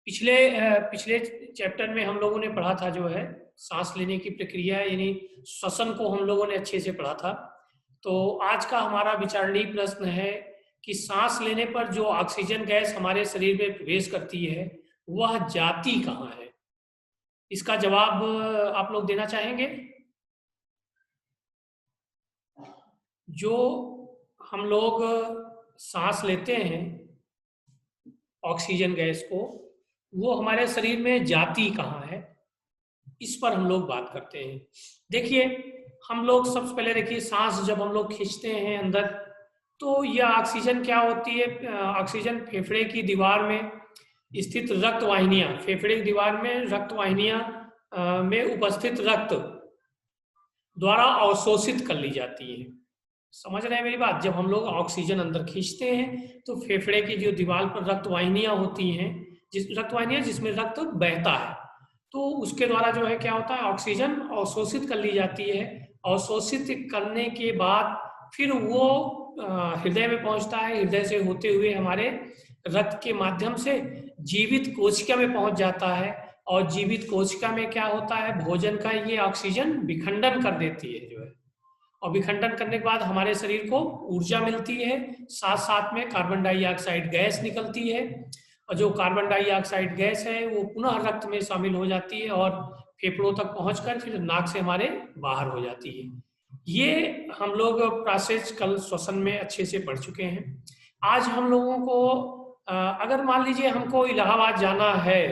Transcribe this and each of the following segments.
पिछले चैप्टर में हम लोगों ने पढ़ा था जो है सांस लेने की प्रक्रिया, यानी श्वसन को हम लोगों ने अच्छे से पढ़ा था। तो आज का हमारा विचारणीय प्रश्न है कि सांस लेने पर जो ऑक्सीजन गैस हमारे शरीर में प्रवेश करती है वह जाती कहाँ है। इसका जवाब आप लोग देना चाहेंगे? जो हम लोग सांस लेते हैं ऑक्सीजन गैस को, वो हमारे शरीर में जाती कहाँ है, इस पर हम लोग बात करते हैं। देखिए, हम लोग सबसे पहले देखिए, सांस जब हम लोग खींचते हैं अंदर, तो यह ऑक्सीजन क्या होती है? ऑक्सीजन फेफड़े की दीवार में स्थित रक्त वाहिनियां, फेफड़े की दीवार में रक्त वाहिनियां में उपस्थित रक्त द्वारा अवशोषित कर ली जाती है। समझ रहे हैं मेरी बात? जब हम लोग ऑक्सीजन अंदर खींचते हैं तो फेफड़े की जो दीवार पर रक्त वाहिनियां होती हैं, रक्त वाहिनियां जिसमें रक्त बहता है, तो उसके द्वारा जो है क्या होता है, ऑक्सीजन अवशोषित कर ली जाती है। अवशोषित करने के बाद फिर वो हृदय में पहुंचता है। हृदय से होते हुए हमारे रक्त के माध्यम से जीवित कोशिका में पहुंच जाता है, और जीवित कोशिका में क्या होता है, भोजन का ये ऑक्सीजन विखंडन कर देती है जो है, और विखंडन करने के बाद हमारे शरीर को ऊर्जा मिलती है। साथ साथ में कार्बन डाइऑक्साइड गैस निकलती है, और जो कार्बन डाइऑक्साइड गैस है वो पुनः रक्त में शामिल हो जाती है और फेफड़ों तक पहुंचकर फिर नाक से हमारे बाहर हो जाती है। ये हम लोग प्रोसेस कल श्वसन में अच्छे से पढ़ चुके हैं। आज हम लोगों को अगर मान लीजिए हमको इलाहाबाद जाना है,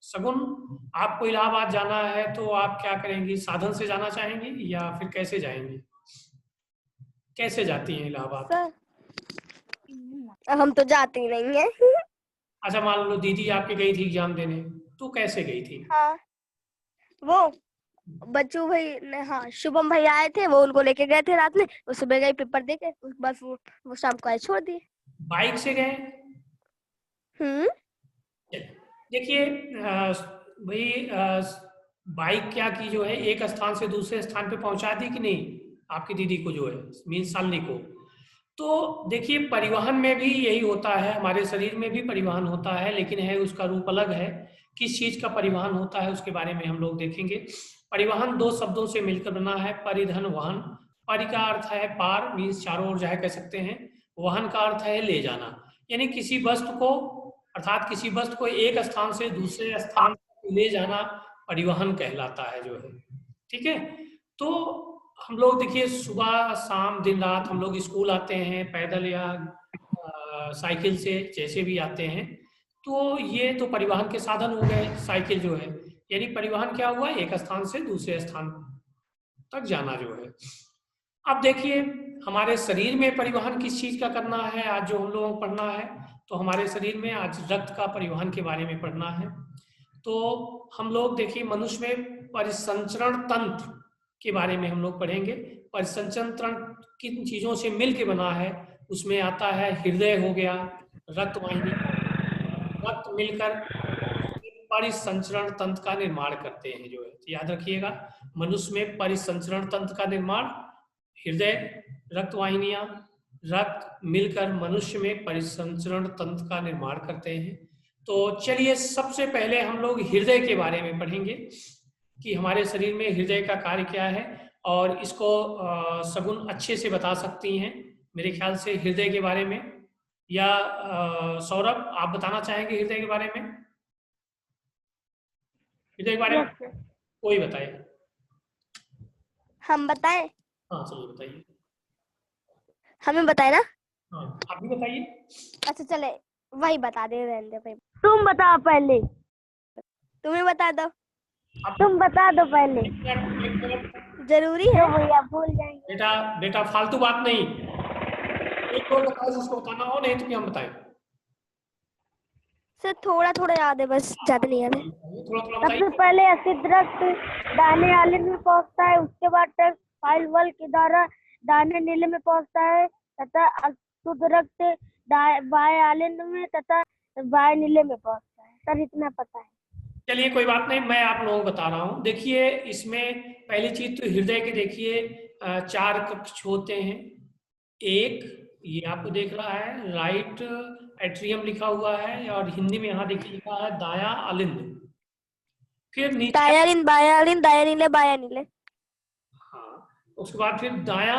सगुन आपको इलाहाबाद जाना है, तो आप क्या करेंगी? साधन से जाना चाहेंगी या फिर कैसे जाएंगी? कैसे जाती हैं इलाहाबाद? सर, हम तो जाते ही नहीं है। अच्छा, मान लो दीदी आपकी गई थी एग्जाम देने, तो कैसे गई थी? हाँ, वो बच्चू भाई ने, हाँ शुभम भाई आए थे, वो उनको लेके गए थे रात में। वो सुबह गए पेपर देके, उसके बाद वो शाम को आए, छोड़ दिए। बाइक से गए? देखिए भाई, बाइक क्या की जो है एक स्थान से दूसरे स्थान पे पहुंचा दी कि नहीं आपकी दीदी को, जो है मीन शालिनी को? तो देखिए, परिवहन में भी यही होता है, हमारे शरीर में भी परिवहन होता है, लेकिन है उसका रूप अलग है। किस चीज का परिवहन होता है उसके बारे में हम लोग देखेंगे। परिवहन दो शब्दों से मिलकर बना है, परिधन वहन। परि का अर्थ है पार, मीन्स चारों ओर जाए कह सकते हैं। वहन का अर्थ है ले जाना, यानी किसी वस्तु को, अर्थात किसी वस्तु को एक स्थान से दूसरे स्थान तक ले जाना परिवहन कहलाता है जो है। ठीक है? तो हम लोग देखिए, सुबह शाम दिन रात हम लोग स्कूल आते हैं पैदल या साइकिल से, जैसे भी आते हैं। तो ये तो परिवहन के साधन हो गए, साइकिल जो है, यानी परिवहन क्या हुआ, एक स्थान से दूसरे स्थान तक जाना जो है। अब देखिए, हमारे शरीर में परिवहन किस चीज का करना है आज जो हम लोगों को पढ़ना है, तो हमारे शरीर में आज रक्त का परिवहन के बारे में पढ़ना है। तो हम लोग देखिए, मनुष्य में परिसंचरण तंत्र के बारे में हम लोग पढ़ेंगे। परिसंचरण तंत्र किन चीजों से मिल के बना है, उसमें आता है हृदय हो गया, रक्त वाहिनी, रक्त मिलकर परिसंचरण तंत्र का निर्माण करते हैं जो है। तो याद रखिएगा, मनुष्य में परिसंचरण तंत्र का निर्माण, हृदय, रक्त वाहिनियां, रक्त मिलकर मनुष्य में परिसंचरण तंत्र का निर्माण करते हैं। तो चलिए, सबसे पहले हम लोग हृदय के बारे में पढ़ेंगे कि हमारे शरीर में हृदय का कार्य क्या है, और इसको सगुन अच्छे से बता सकती हैं मेरे ख्याल से हृदय के बारे में। या सौरभ, आप बताना चाहेंगे हृदय के बारे में? हृदय के बारे में कोई बताए? हम बताएं? हाँ चलिए बताइए। हमें बताए ना? हाँ आप भी बताइए। अच्छा चले, वही बता दे, रहने दे भाई। तुम बताओ पहले, तुम्हें बता दो। तुम बता दो पहले। एक मिनट, जरूरी है भैया, भूल जाएंगे। बेटा बेटा फालतू बात नहीं, एक और बताओ जिसको बताना हो, नहीं तो क्या हम बताएं? सर थोड़ा थोड़ा याद है, बस ज्यादा नहीं याद है। थोड़ा थोड़ा सबसे बताइए। पहले असिड रक्त दाने आले में पहुंचता है, उसके बाद फाइल वल के द्वारा दाने नीले में पहुंचता है, तथा अशुद्ध रक्त बाय आलन में तथा बाय नीले में पहुंचता है। सर इतना पता है। चलिए कोई बात नहीं, मैं आप लोगों को बता रहा हूँ। देखिए, इसमें पहली चीज तो हृदय के देखिए चार कक्ष होते हैं। एक, ये आपको देख रहा है, राइट एट्रियम लिखा हुआ है, और हिंदी में यहाँ देखिए लिखा है दाया अलिंद। फिर नीचे, दायालिन, बायालिन, दायानिले, बायानिले। हाँ, उसके बाद फिर दाया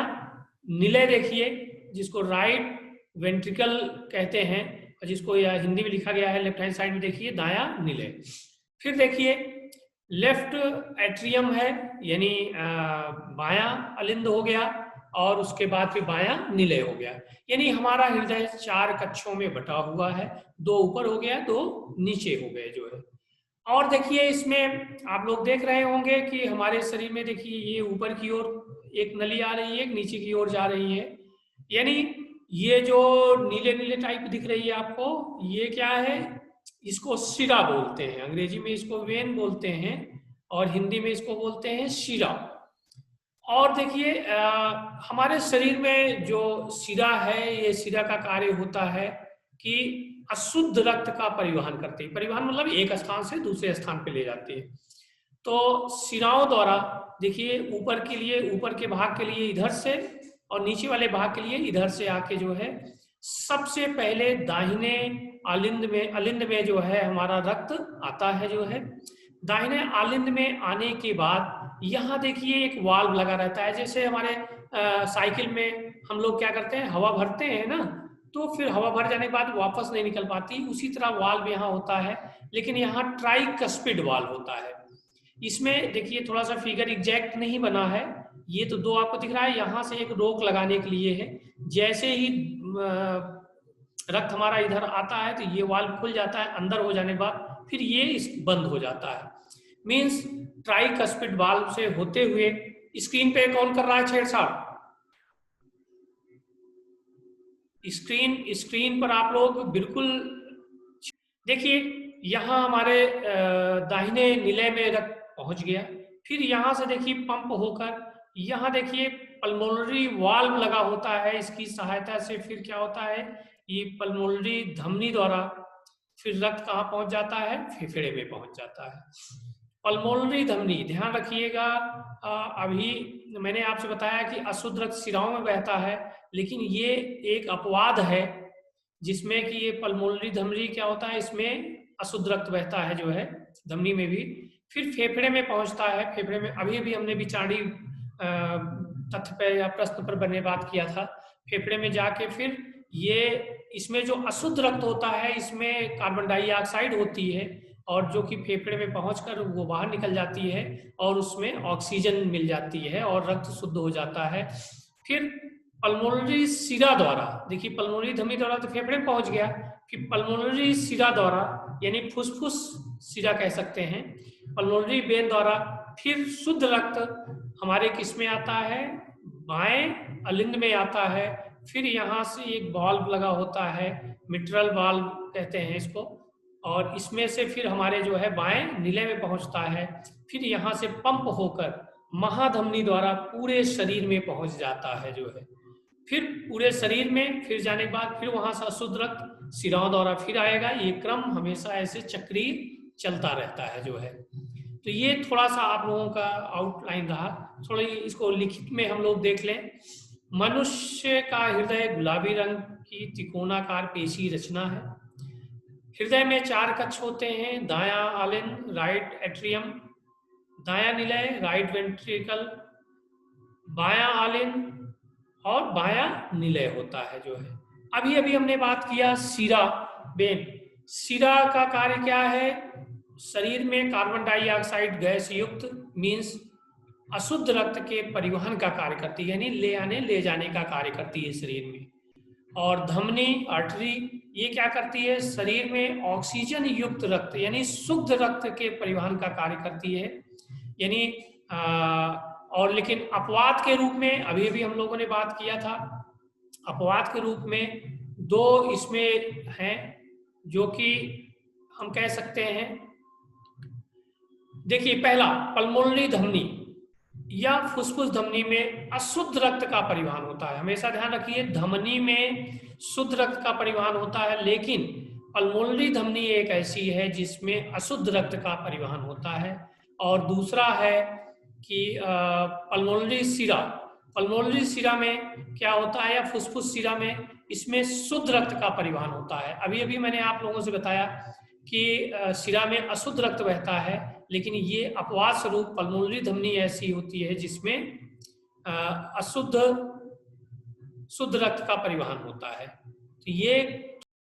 निलय देखिए, जिसको राइट वेंट्रिकल कहते हैं, और जिसको यह हिंदी में लिखा गया है लेफ्ट हैंड साइड में देखिए दाया निलय। फिर देखिए लेफ्ट एट्रियम है, यानी बाया अलिंद हो गया, और उसके बाद फिर बाया निलय हो गया। यानी हमारा हृदय 4 कक्षों में बटा हुआ है, 2 ऊपर हो गया, 2 नीचे हो गए जो है। और देखिए इसमें आप लोग देख रहे होंगे कि हमारे शरीर में देखिए ये ऊपर की ओर एक नली आ रही है, एक नीचे की ओर जा रही है। यानी ये जो नीले नीले टाइप दिख रही है आपको, ये क्या है, इसको शिरा बोलते हैं। अंग्रेजी में इसको वेन बोलते हैं, और हिंदी में इसको बोलते हैं शिरा। और देखिए हमारे शरीर में जो शिरा है, ये शिरा का कार्य होता है कि अशुद्ध रक्त का परिवहन करती है। परिवहन मतलब एक स्थान से दूसरे स्थान पे ले जाती है। तो शिराओं द्वारा देखिए ऊपर के लिए, ऊपर के भाग के लिए इधर से, और नीचे वाले भाग के लिए इधर से आके जो है सबसे पहले दाहिने अलिंद में जो है हमारा रक्त आता है जो है। दाहिने आलिंद में आने के बाद यहाँ देखिए एक वाल्व लगा रहता है, जैसे हमारे साइकिल में हम लोग क्या करते हैं, हवा भरते हैं ना, तो फिर हवा भर जाने के बाद वापस नहीं निकल पाती, उसी तरह वाल्व यहाँ होता है, लेकिन यहाँ ट्राइकस्पिड वाल्व होता है। इसमें देखिए थोड़ा सा फिगर एग्जैक्ट नहीं बना है, ये तो 2 आपको दिख रहा है, यहाँ से एक रोक लगाने के लिए है। जैसे ही रक्त हमारा इधर आता है तो ये वाल्व खुल जाता है, अंदर हो जाने के बाद फिर ये बंद हो जाता है। मीन्स ट्राइकस्पिड वाल्व से होते हुए, स्क्रीन पे कौन कर रहा है छेड़छाड़? स्क्रीन पर आप लोग बिल्कुल देखिए, यहाँ हमारे दाहिने निलय में रक्त पहुंच गया। फिर यहाँ से देखिए पंप होकर यहाँ देखिए पल्मोनरी वाल्व लगा होता है, इसकी सहायता से फिर क्या होता है, ये पल्मोनरी धमनी द्वारा फिर रक्त कहाँ पहुंच जाता है, फेफड़े में पहुंच जाता है। पल्मोनरी धमनी, ध्यान रखिएगा, अभी मैंने आपसे बताया कि अशुद्ध रक्त शिराओं में बहता है, लेकिन ये एक अपवाद है जिसमें कि ये पल्मोनरी धमनी क्या होता है, इसमें अशुद्ध रक्त बहता है जो है धमनी में भी, फिर फेफड़े में पहुंचता है। फेफड़े में अभी हमने विचारी तथ्य पर या प्रश्न पर बने बात किया था। फेफड़े में जाके फिर ये इसमें जो अशुद्ध रक्त होता है, इसमें कार्बन डाइऑक्साइड होती है, और जो कि फेफड़े में पहुंचकर वो बाहर निकल जाती है, और उसमें ऑक्सीजन मिल जाती है और रक्त शुद्ध हो जाता है। फिर पल्मोनरी शिरा द्वारा, देखिए पल्मोनरी धमनी द्वारा तो फेफड़े में पहुंच गया, फिर पल्मोनरी शिरा द्वारा यानी फुसफुस शिरा कह सकते हैं, पल्मोनरी वेन द्वारा फिर शुद्ध रक्त हमारे किस में आता है, बाएं अलिंद में आता है। फिर यहाँ से एक वाल्व लगा होता है, मिट्रल वाल्व कहते हैं इसको, और इसमें से फिर हमारे जो है बाएं निलय में पहुंचता है। फिर यहाँ से पंप होकर महाधमनी द्वारा पूरे शरीर में पहुंच जाता है जो है। फिर पूरे शरीर में फिर जाने के बाद फिर वहां से अशुद्ध रक्त शिराओं द्वारा फिर आएगा। ये क्रम हमेशा ऐसे चक्रीय चलता रहता है जो है। तो ये थोड़ा सा आप लोगों का आउटलाइन रहा, थोड़ा इसको लिखित में हम लोग देख लें। मनुष्य का हृदय गुलाबी रंग की त्रिकोणाकार पेशी रचना है। हृदय में 4 कक्ष होते हैं, दाया आलिंद राइट एट्रियम, दाया निलय राइट वेंट्रिकल, बाया आलिंद और बाया निलय होता है जो है। अभी हमने बात किया शिरा वेन। शिरा का कार्य क्या है, शरीर में कार्बन डाइऑक्साइड गैस युक्त मीन्स अशुद्ध रक्त के परिवहन का कार्य करती है, यानी ले आने ले जाने का कार्य करती है शरीर में। और धमनी आर्टरी ये क्या करती है, शरीर में ऑक्सीजन युक्त रक्त यानी शुद्ध रक्त के परिवहन का कार्य करती है। यानी और लेकिन अपवाद के रूप में अभी हम लोगों ने बात किया था, अपवाद के रूप में 2 इसमें हैं जो कि हम कह सकते हैं। देखिए पहला पल्मोनरी धमनी या फुसफुस धमनी में अशुद्ध रक्त का परिवहन होता है। हमेशा ध्यान रखिए, धमनी में शुद्ध रक्त का परिवहन होता है, लेकिन पल्मोनरी धमनी एक ऐसी है जिसमें अशुद्ध रक्त का परिवहन होता है। और दूसरा है कि पल्मोनरी शिरा, पल्मोनरी शिरा में क्या होता है या फुसफुस शिरा में, इसमें शुद्ध रक्त का परिवहन होता है। अभी अभी मैंने आप लोगों से बताया कि शिरा में अशुद्ध रक्त बहता है, लेकिन ये अपवाद स्वरूप पल्मोनरी धमनी ऐसी होती है जिसमें शुद्ध रक्त का परिवहन होता है। तो ये